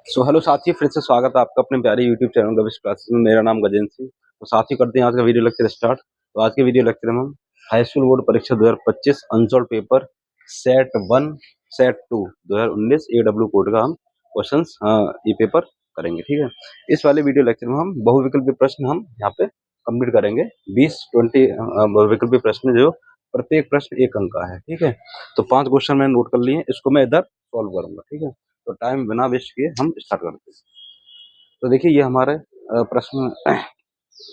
So hello साथी, फिर से स्वागत है आपका अपने प्यारे यूट्यूब चैनल गविश क्लासेस में। मेरा नाम गजेंद्र सिंह। तो साथी करते हैं आज का वीडियो लेक्चर स्टार्ट। तो आज के वीडियो लेक्चर में हम हाई स्कूल बोर्ड परीक्षा 2025 unsolved paper set 1 set 2 2019 AW code का हम क्वेश्चंस ये पेपर करेंगे। ठीक है, इस वाले वीडियो लेक्चर में हम बहुविकल्पी प्रश्न हम यहाँ पे कंप्लीट करेंगे। 20-20 बहुविकल्पी प्रश्न जो प्रत्येक प्रश्न 1 अंक का है। ठीक है, तो 5 क्वेश्चन मैंने नोट कर लिए हैं, इसको मैं इधर सॉल्व करूंगा। ठीक है, तो टाइम बिना वेस्ट किए हम स्टार्ट करते हैं। तो देखिए ये हमारे प्रश्न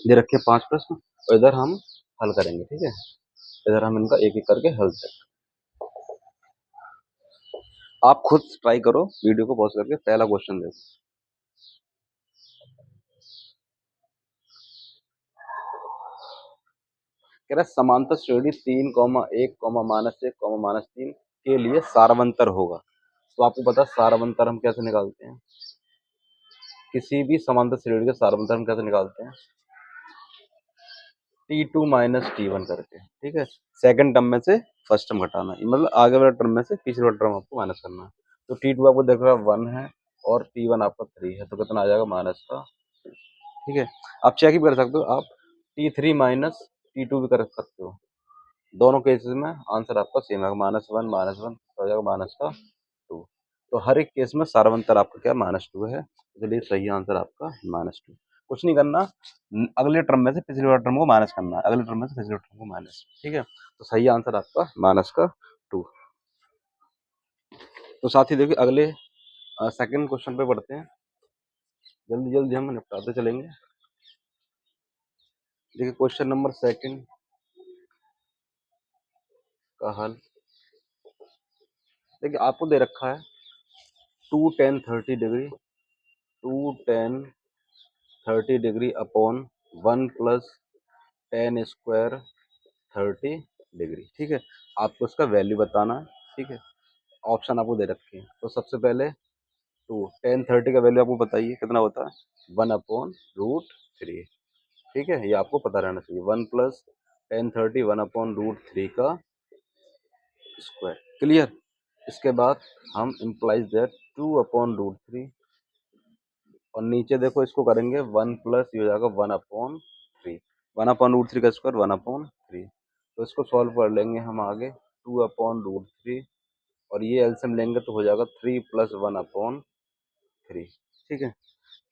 दे रखे 5 प्रश्न और इधर हम हल करेंगे। ठीक है, इधर हम इनका एक एक करके हल करेंगे। आप खुद ट्राई करो, वीडियो को पॉज करके पहला क्वेश्चन देखो। कह रहा है समांतर श्रेणी 3,1,-1,-3 के लिए सारवंतर होगा। तो आपको पता है सारवंतर हम कैसे निकालते हैं? किसी भी समांतर श्रेणी के सारवंतर हम कैसे निकालते हैं? T2 माइनस T1 करके। ठीक है, सेकंड टर्म में से फर्स्ट टर्म घटाना है, मतलब आगे वाला टर्म में से पिछले वाला टर्म आपको माइनस करना है। तो T2 आपको देख रहा है 1 है और T1 आपका 3 है, तो कितना आ जाएगा माइनस का। ठीक है, आप चेक भी कर सकते हो, आप T3 माइनस T2 भी कर सकते हो। दोनों केसेस में आंसर आपका सेम है, -1 -1 तो आ जाएगा माइनस का 2। तो हर एक केस में सारवंतर आपका क्या -2 है, इसलिए सही आंसर आपका -2। कुछ नहीं करना, अगले टर्म में से पिछले वाले टर्म को माइनस करना है, अगले टर्म में से पिछले टर्म को माइनस। ठीक है, तो सही आंसर आपका -2। तो साथ ही देखिए अगले सेकंड क्वेश्चन पे बढ़ते हैं, जल्दी जल्दी हम निपटाते चलेंगे। देखिए क्वेश्चन नंबर सेकंड का हल। देखिए आपको दे रखा है 2 tan 30 degree 2 tan 30 degree upon 1 plus tan square 30 degree. ठीक है, आपको उसका वैल्यू बताना है। ठीक है, ऑप्शन आपको दे रखे हैं। तो सबसे पहले 2 tan 30 का वैल्यू आपको बताइए कितना होता है, 1/√3। ठीक है, ये आपको पता रहना चाहिए। 1 प्लस tan 30 1/√3 का स्क्वायर। क्लियर, इसके बाद हम इम्प्लाइज दैट 2/√3 और नीचे देखो इसको करेंगे 1 प्लस ये हो जाएगा 1/3। 1/√3 का स्क्वायर 1/3। तो इसको सॉल्व कर लेंगे हम आगे 2/√3 और ये एलसीएम लेंगे तो हो जाएगा 3 प्लस 1/3। ठीक है,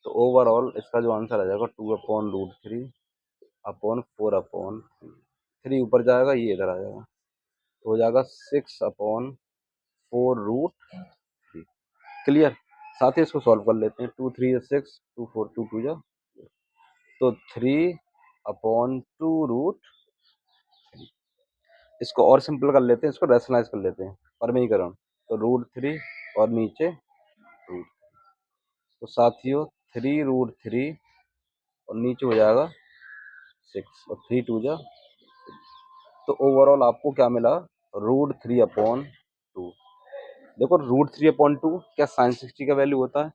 तो ओवरऑल इसका जो आंसर आ जाएगा 2/√3 अपॉन 4/3। 3 ऊपर जाएगा, ये इधर आ जाएगा, तो हो जाएगा 6/4√3। क्लियर, साथ ही इसको सॉल्व कर लेते हैं। 2 3 6, 2 4 2 2 जा, तो 3/2√3। इसको और सिंपल कर लेते हैं, इसको रैशनलाइज कर लेते हैं, परमीकरण। तो √3 और नीचे रूट, तो साथियों 3√3 और नीचे हो जाएगा 6 और 3 2 जा। तो ओवरऑल आपको क्या मिला, √3/2। देखो √3/2 क्या sin 60 का वैल्यू होता है?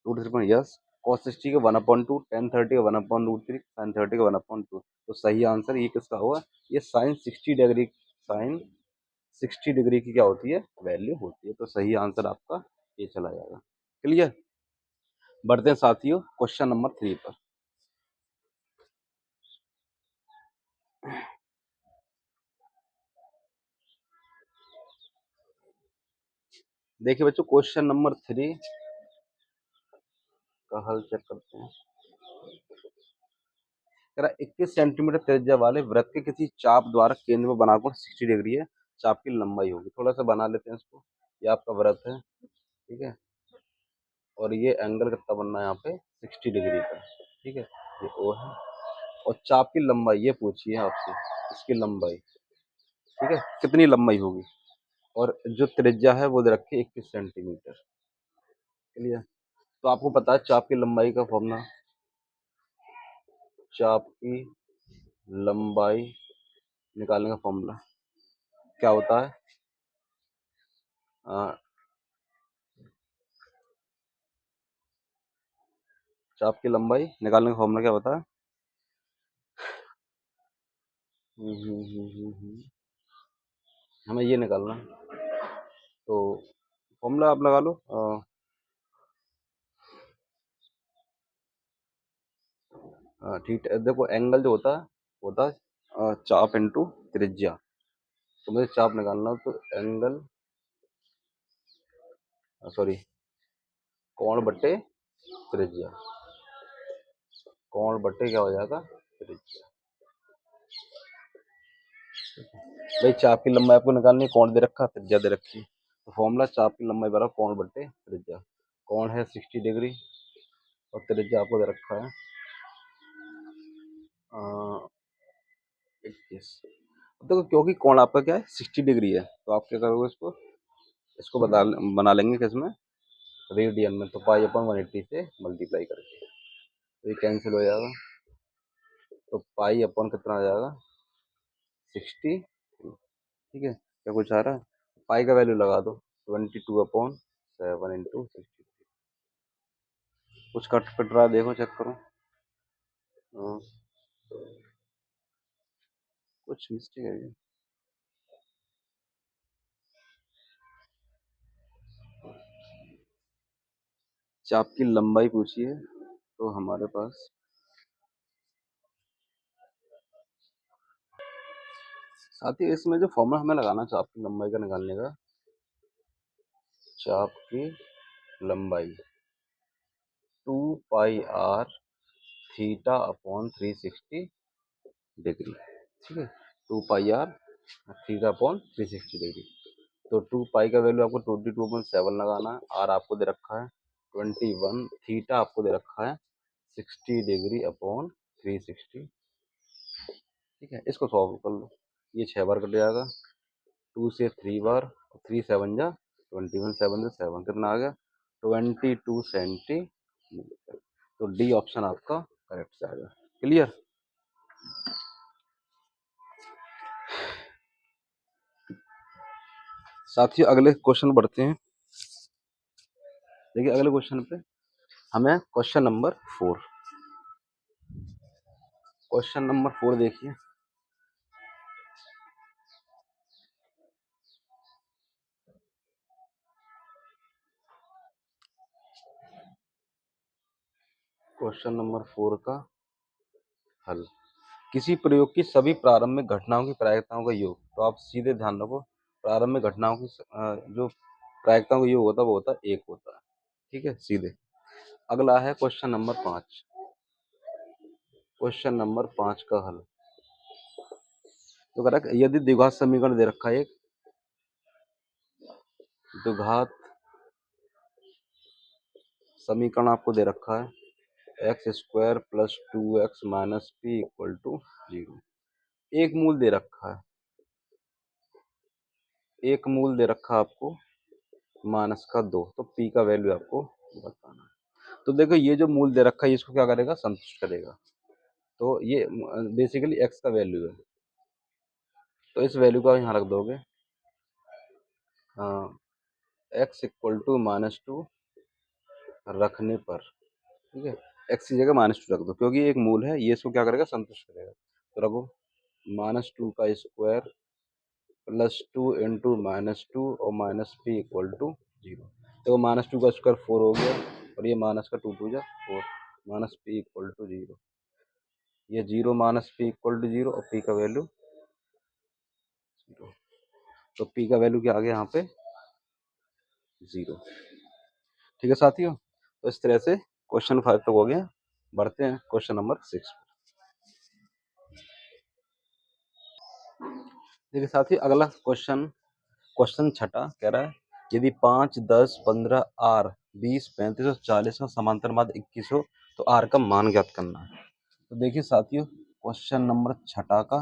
√3 यस, cos 60 का 1/2, tan 30 का 1/√3, sin 30 का 1/2। तो सही आंसर ये किसका होगा, ये sin 60 डिग्री की क्या होती है, वैल्यू होती है। तो सही आंसर आपका ये चला जाएगा। क्लियर, बढ़ते हैं साथियों क्वेश्चन नंबर 3 पर। देखिए बच्चों क्वेश्चन नंबर 3 का हल चेक करते हैं। 21 सेंटीमीटर त्रिज्या वाले वृत्त के किसी चाप द्वारा केंद्र में बनाकर 60 डिग्री है, चाप की लंबाई होगी। थोड़ा सा बना लेते हैं इसको। ये आपका वृत्त है, ठीक है, और ये एंगल कितना बनना है यहाँ पे 60 डिग्री का। ठीक है, ये ओ है और चाप की लंबाई ये पूछिए आपसे, इसकी लंबाई। ठीक है, कितनी लंबाई होगी, और जो त्रिज्या है वो दे रखी है 21 सेंटीमीटर। क्लियर, तो आपको पता है चाप की लंबाई का फॉर्मूला, चाप की लंबाई निकालने का फॉर्मूला क्या होता है? चाप की लंबाई निकालने का फॉर्मूला क्या होता है? हमें ये निकालना है, तो फॉर्मूला आप लगा लो। थीटा देखो एंगल जो होता है चाप इंटू त्रिज्या। तो मुझे चाप निकालना हो तो एंगल सॉरी कोण बट्टे त्रिज्या, कोण बट्टे क्या हो जाएगा त्रिज्या। भाई चाप की लंबाई आपको निकालनी है, कोण दे रखा त्रिज्या दे रखी है। तो फॉर्मूला चाप की लंबाई बराबर कोण बट्टे त्रिज्या। कोण है 60 डिग्री और त्रिज्या आपको दे रखा है 21। देखो क्योंकि कोण आपका क्या है 60 डिग्री है, तो आप क्या करोगे इसको इसको बना लेंगे किसमें रेडियन में। तो पाई अपन 180 से मल्टीप्लाई करके तो ये कैंसिल हो जाएगा। तो पाई अपन कितना आ जाएगा 60। ठीक है, क्या कुछ आ रहा है, पाई का वैल्यू लगा दो 22/7 इंटू 60। कुछ कट पिट रहा है देखो चेक करो। हाँ, कुछ मिस्टेक है क्या? चाप की लंबाई पूछी है तो हमारे पास साथ ही इसमें जो फॉर्मूला हमें लगाना चाप की लंबाई का निकालने का, चाप की लंबाई 2 पाई r थीटा अपॉन 360 डिग्री। ठीक है, 2 पाई r थीटा अपॉन 360 डिग्री। तो 2 पाई का वैल्यू आपको 22/7 लगाना है, आर आपको दे रखा है 21, थीटा आपको दे रखा है 60 डिग्री अपॉन 360। ठीक है, इसको सॉल्व कर लो, ये 6 बार कट जाएगा, 2 से 3 बार, 3 7 जा 21, 7 से 7 कितना आ गया 22 सेंटीमीटर। तो डी ऑप्शन आपका करेक्ट आएगा। क्लियर। साथियों अगले क्वेश्चन बढ़ते हैं। देखिए अगले क्वेश्चन पे हमें क्वेश्चन नंबर 4 देखिए। क्वेश्चन नंबर 4 का हल, किसी प्रयोग की सभी प्रारंभिक घटनाओं की प्रायिकताओं का योग। तो आप सीधे ध्यान रखो, प्रारंभिक घटनाओं की जो प्रायिकताओं का योग होता है वो होता है 1 होता है। ठीक है सीधे। अगला है क्वेश्चन नंबर 5। क्वेश्चन नंबर 5 का हल, तो कह रहा है यदि द्विघात समीकरण दे रखा है, एक द्विघात समीकरण आपको दे रखा है x² + 2x - p = 0। एक मूल दे रखा है, एक मूल दे रखा है आपको -2, तो p का वैल्यू आपको बताना है। तो देखो ये जो मूल दे रखा है इसको क्या करेगा संतुष्ट करेगा। तो ये बेसिकली x का वैल्यू है, तो इस वैल्यू को यहाँ रख दोगे x = -2 रखने पर। ठीक है, x की जगह -2 रख दो क्योंकि एक मूल है, ये इसको क्या करेगा संतुष्ट करेगा। तो रखो -2 का स्क्वायर +2 इंटू -2 और -p = 0। तो -2 का स्क्वायर 4 हो गया और ये माइनस का 2 2 जा 4, -p = 0। ये 0 -p = 0 और p का वैल्यू 0। तो p का वैल्यू क्या आ गया यहाँ पे 0। ठीक है साथियों, तो इस तरह से क्वेश्चन 5 तक हो गया। बढ़ते हैं क्वेश्चन नंबर 6। देखिए साथियों अगला क्वेश्चन, क्वेश्चन छठा कह रहा है यदि 5 10 15 r 20 35 और 40 का समांतर माध्य 21 हो तो r का मान ज्ञात करना है। तो देखिए साथियों क्वेश्चन नंबर छठा का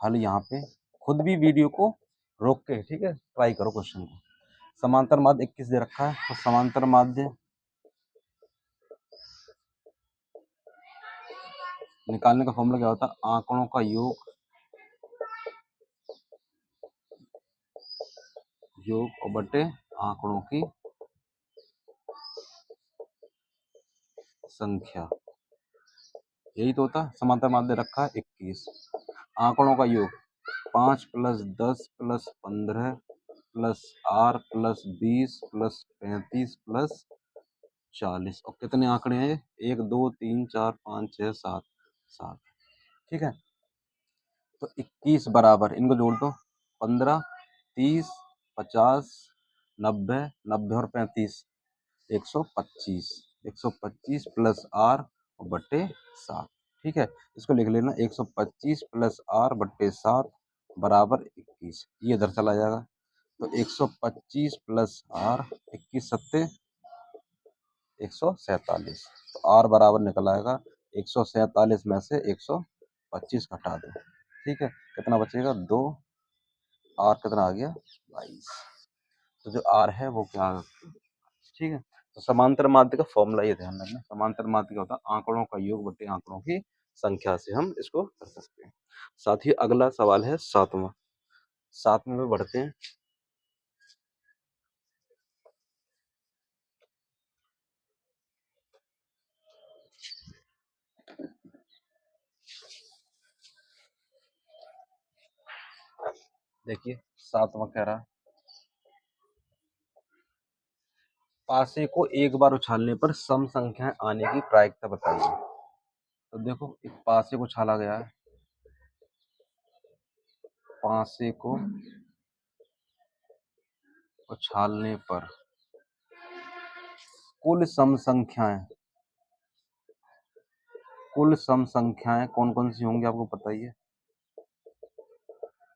हल यहाँ पे खुद भी वीडियो को रोक के ठीक है ट्राई करो क्वेश्चन को। समांतर माध्य 21 दे रखा है, तो समांतर माध्य निकालने का फॉर्मूला क्या होता है आंकड़ों का योग और बटे आंकड़ों की संख्या। यही तो होता है, समांतर माध्य रखा है 21, आंकड़ों का योग 5 + 10 + 15 + r + 20 + 35 + 40 और कितने आंकड़े हैं? 1 2 3 4 5 6 7 7। ठीक है, तो 21 बराबर इनको जोड़ दो, 15 30 50 90 90 और 35 125 125 प्लस आर बट्टे 7। ठीक है, इसको लिख लेना 125 प्लस आर बट्टे 7 बराबर 21। ये इधर चला जाएगा, तो 125 प्लस आर 21 सत्ते 147, तो आर बराबर निकल आएगा 147 में से 125 घटा दो। ठीक है, कितना बचेगा? 2। आर कितना आ गया? 22। तो जो आर है वो क्या है? ठीक है, तो समांतर माध्य का फॉर्मूला ये ध्यान रखना, समांतर माध्य क्या होता है? आंकड़ों का योग बटे आंकड़ों की संख्या से हम इसको कर सकते हैं। साथ ही अगला सवाल है 7वां। 7वें में बढ़ते हैं। देखिए 7वां कह रहा है पासे को एक बार उछालने पर सम संख्याएं आने की प्रायिकता बताइए। तो देखो एक पासे को उछाला गया है, पासे को उछालने पर कुल सम संख्याएं, कुल सम संख्याएं कौन कौन सी होंगी आपको पता ही है?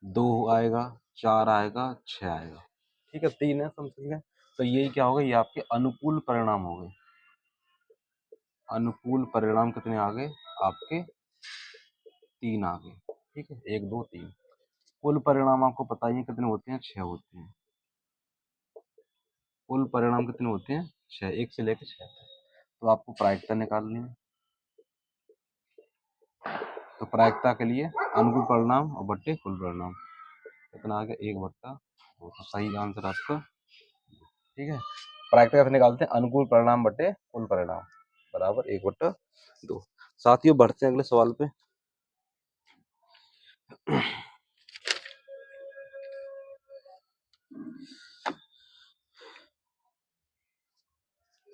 2 आएगा, 4 आएगा, 6 आएगा। ठीक है, 3 है सम संख्या। तो ये क्या होगा? ये आपके अनुकूल परिणाम हो गए। अनुकूल परिणाम कितने आ गए? आपके 3 आ गए। ठीक है, 1 2 3। कुल परिणाम आपको पता ही है कितने होते हैं? 6 होते हैं। कुल परिणाम कितने होते हैं? 6, 1 से लेकर 6 तक। तो आपको प्रायिकता निकालनी है। तो प्रायिकता के लिए अनुकूल परिणाम और बट्टे कुल परिणाम कितना आ गया? 1/2। तो सही आंसर आपका। ठीक है, प्रायिकता कैसे निकालते हैं? अनुकूल परिणाम बटे कुल परिणाम बराबर 1/2। साथियों बढ़ते हैं अगले सवाल पे।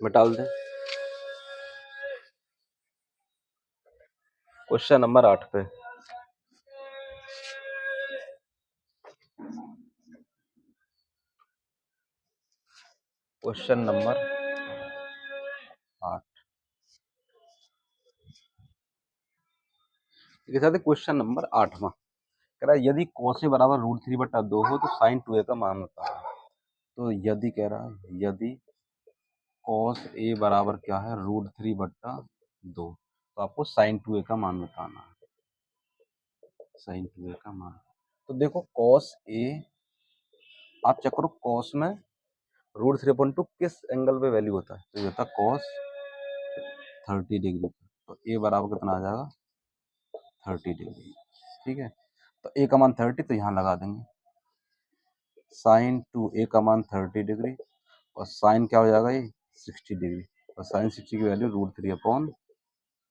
मिटा दें क्वेश्चन नंबर 8 पे। क्वेश्चन नंबर 8 के साथ क्वेश्चन नंबर 8वां कह रहा है यदि cos a बराबर √3/2 हो तो sin 2a का मान बताओ। तो यदि कह रहा है यदि cos a बराबर क्या है? √3/2, तो आपको sin 2a का मान बताना है। sin 2a का मान, तो देखो cos a, आप चेक करो cos में √3/2 किस एंगल पे वैल्यू होता है? तो ये होता है cos 30 डिग्री। तो a बराबर कितना आ जाएगा? 30 डिग्री। ठीक है, तो a का मान 30, तो यहाँ लगा देंगे साइन 2a का मान 30 डिग्री और साइन क्या हो जाएगा? ये 60 डिग्री, और साइन 60 की वैल्यू √3/2।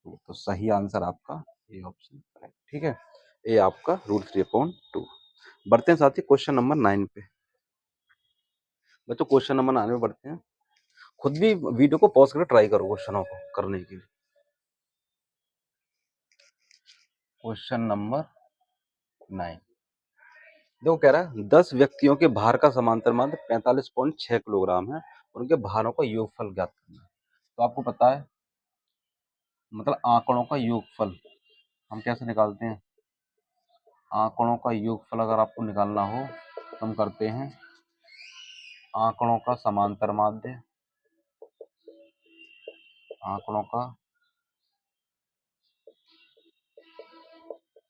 तो सही आंसर आपका ए ऑप्शन करेक्ट। ठीक है, ए आपका √3/2। बढ़ते हैं साथ ही क्वेश्चन नंबर 9 पे। बच्चों क्वेश्चन नंबर 9 में बढ़ते हैं। खुद भी वीडियो को पॉज करके ट्राई करो क्वेश्चनों को करने के लिए। क्वेश्चन नंबर 9 देखो कह रहा है 10 व्यक्तियों के भार का समांतर माध्य 45.6 किलोग्राम है, उनके भारों का योगफल ज्ञात करना है। तो आपको पता है मतलब आंकड़ों का योगफल हम कैसे निकालते हैं? आंकड़ों का योगफल अगर आपको निकालना हो तो हम करते हैं आंकड़ों का समांतर माध्य, आंकड़ों का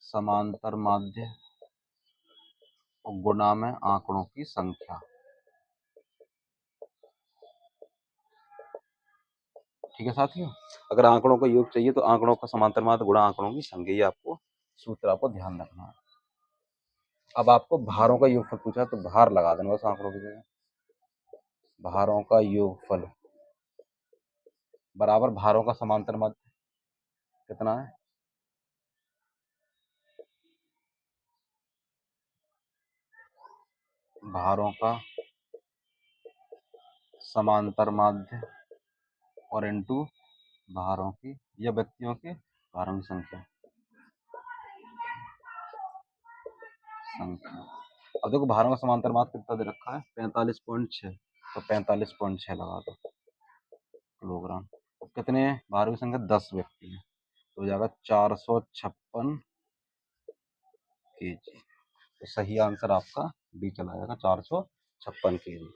समांतर माध्य और गुणा में आंकड़ों की संख्या। ठीक है साथियों, अगर आंकड़ों का योग चाहिए तो आंकड़ों का समांतर माध्य गुणा आंकड़ों की संख्या, ये आपको सूत्र आपको ध्यान रखना है। अब आपको भारों का योगफल पूछा तो भार लगा देना बस आंकड़ों की जगह। भारों का योगफल बराबर भारों का समांतर माध्य कितना है? भारों का समांतर माध्य और इनटू भारों की या व्यक्तियों के भारों की संख्या। अब देखो भारों का समांतर मास कितना दे रखा है 45.6, तो 45.6 लगा दो किलोग्राम। कितने भारों की संख्या 10 व्यक्ति है तो हो जाएगा 456 केजी। तो सही आंसर आपका डी चला जाएगा 456 केजी।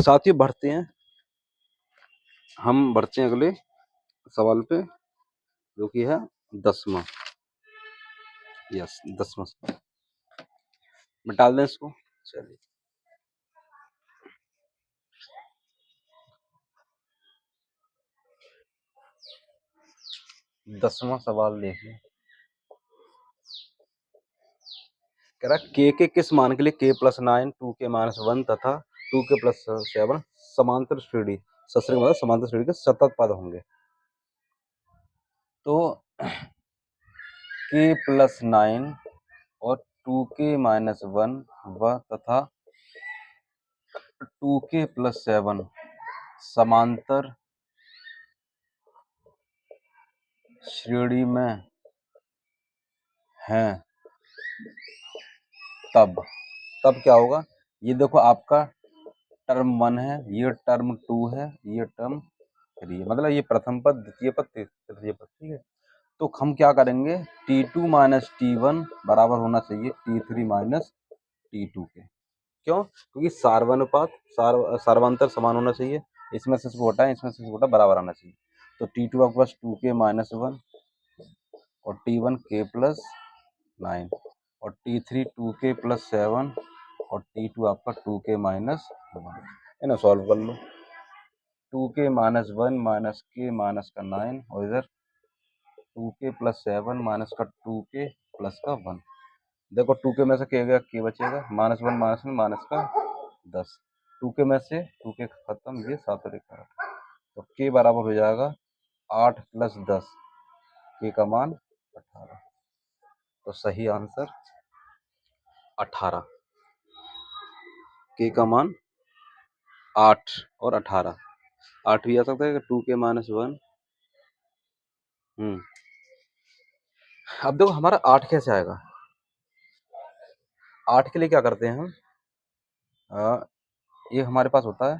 साथियों हम बढ़ते हैं अगले सवाल पे जो कि है 10वां। यस 10वां सवाल मैं डाल दें इसको। चलिए 10वां सवाल देखिए। कह रहा के किस मान के लिए k+9 2k-1 तथा 2k+7 समांतर श्रेणी सस्त्र मतलब समांतर श्रेणी के सतत पद होंगे। तो k+9 और 2k-1 व तथा 2k+7 समांतर श्रेणी में हैं, तब क्या होगा। ये देखो आपका टर्म 1 है, ये टर्म 2 है, ये टर्म 3 है, मतलब ये प्रथम पद द्वितीय पद तृतीय पद। ठीक है, तो हम क्या करेंगे T2 माइनस T1 बराबर होना चाहिए T3 माइनस T2 के। क्यों? क्योंकि सार्वंतर समान होना चाहिए। इसमें से इसको हटाएं, इसमें से इसको हटा, बराबर आना चाहिए। तो T2 आपके पास 2k-1 और T1 k+9 और T3 2k+7 और T2 आपका 2k-1 इन्हें सॉल्व कर लो। 2k-1 माइनस k माइनस का 9 और इधर 2k+7 माइनस का 2k प्लस का 1। देखो 2k में से k गया, k बचेगा, -1 माइनस में माइनस का 10। 2k में से 2k खत्म, ये 7 और 1 8, तो k बराबर हो जाएगा 8 + 10, k का मान 18। तो सही आंसर 18, k का मान 8 और 18। 8 भी आ सकता है 2k-1। अब देखो हमारा 8 कैसे आएगा। 8 के लिए क्या करते हैं हम, ये हमारे पास होता है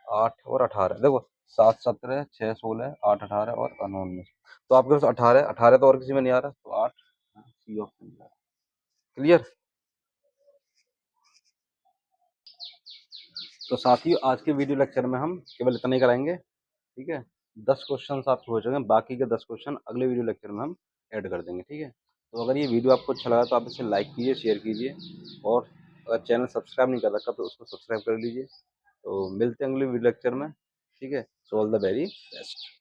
8 और 18। देखो 7 17 6 16 8 18 और 19। तो आपके पास 18 तो और किसी में नहीं आ रहा, तो 8 सी ऑप्शन। क्लियर। तो साथियों आज के वीडियो लेक्चर में हम केवल इतना ही कराएंगे। ठीक है, 10 क्वेश्चन आपके हो चुके हैं, बाकी के 10 क्वेश्चन अगले वीडियो लेक्चर में हम ऐड कर देंगे। ठीक है, तो अगर ये वीडियो आपको अच्छा लगा तो आप इसे लाइक कीजिए, शेयर कीजिए, और अगर चैनल सब्सक्राइब नहीं कर रखा तो उसको सब्सक्राइब कर लीजिए। तो मिलते हैं अगले वीडियो लेक्चर में। ठीक है, so all the very best.